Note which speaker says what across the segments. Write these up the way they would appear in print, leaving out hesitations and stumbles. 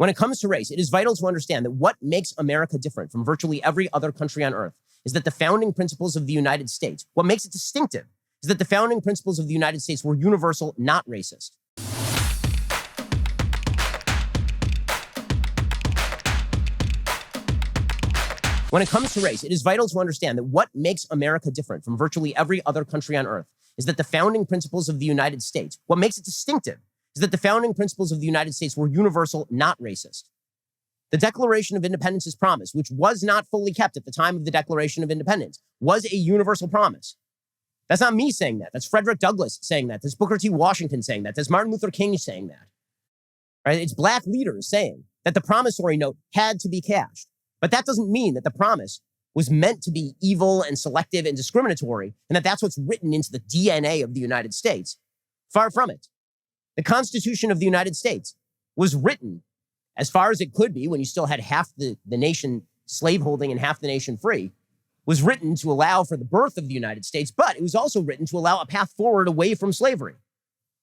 Speaker 1: When it comes to race, it is vital to understand that what makes America different from virtually every other country on earth is that the founding principles of the United States, what makes it distinctive, is that the founding principles of the United States were universal, not racist. When it comes to race, it is vital to understand that what makes America different from virtually every other country on earth is that the founding principles of the United States, what makes it distinctive, is that the founding principles of the United States were universal, not racist. The Declaration of Independence's promise, which was not fully kept at the time of the Declaration of Independence, was a universal promise. That's not me saying that. That's Frederick Douglass saying that. That's Booker T. Washington saying that. That's Martin Luther King saying that. Right? It's black leaders saying that the promissory note had to be cashed. But that doesn't mean that the promise was meant to be evil and selective and discriminatory, and that that's what's written into the DNA of the United States. Far from it. The Constitution of the United States was written, as far as it could be when you still had half the nation slaveholding and half the nation free, was written to allow for the birth of the United States, but it was also written to allow a path forward away from slavery.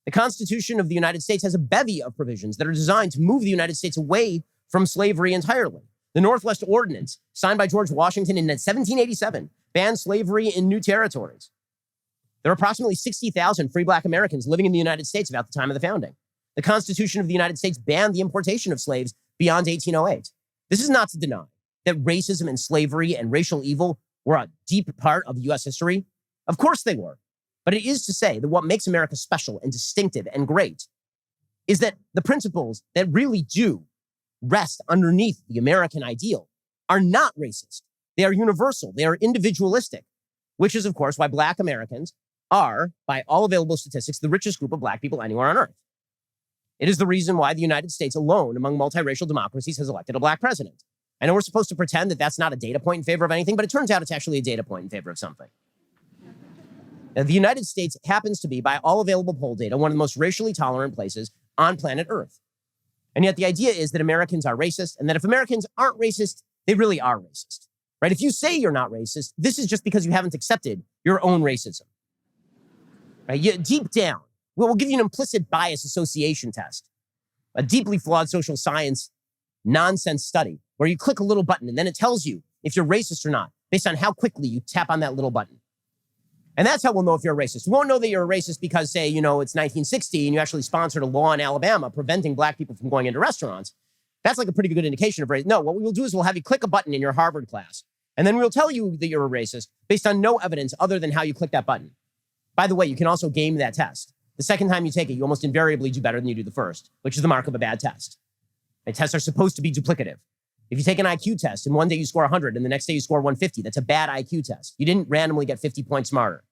Speaker 1: The Constitution of the United States has a bevy of provisions that are designed to move the United States away from slavery entirely. The Northwest Ordinance, signed by George Washington in 1787, banned slavery in new territories. There were approximately 60,000 free black Americans living in the United States about the time of the founding. The Constitution of the United States banned the importation of slaves beyond 1808. This is not to deny that racism and slavery and racial evil were a deep part of U.S. history. Of course they were. But it is to say that what makes America special and distinctive and great is that the principles that really do rest underneath the American ideal are not racist. They are universal. They are individualistic, which is, of course, why black Americans are, by all available statistics, the richest group of black people anywhere on earth. It is the reason why the United States alone among multiracial democracies has elected a black president. I know we're supposed to pretend that that's not a data point in favor of anything, but it turns out it's actually a data point in favor of something. Now, the United States happens to be, by all available poll data, one of the most racially tolerant places on planet Earth. And yet the idea is that Americans are racist, and that if Americans aren't racist, they really are racist. Right? If you say you're not racist, this is just because you haven't accepted your own racism. Right? Deep down, we'll give you an implicit bias association test, a deeply flawed social science nonsense study where you click a little button and then it tells you if you're racist or not based on how quickly you tap on that little button. And that's how we'll know if you're a racist. We won't know that you're a racist because, say, it's 1960 and you actually sponsored a law in Alabama preventing black people from going into restaurants. That's like a pretty good indication of race. No, what we will do is we'll have you click a button in your Harvard class, and then we'll tell you that you're a racist based on no evidence other than how you click that button. By the way, you can also game that test. The second time you take it, you almost invariably do better than you do the first, which is the mark of a bad test. And tests are supposed to be duplicative. If you take an IQ test and one day you score 100 and the next day you score 150, that's a bad IQ test. You didn't randomly get 50 points smarter.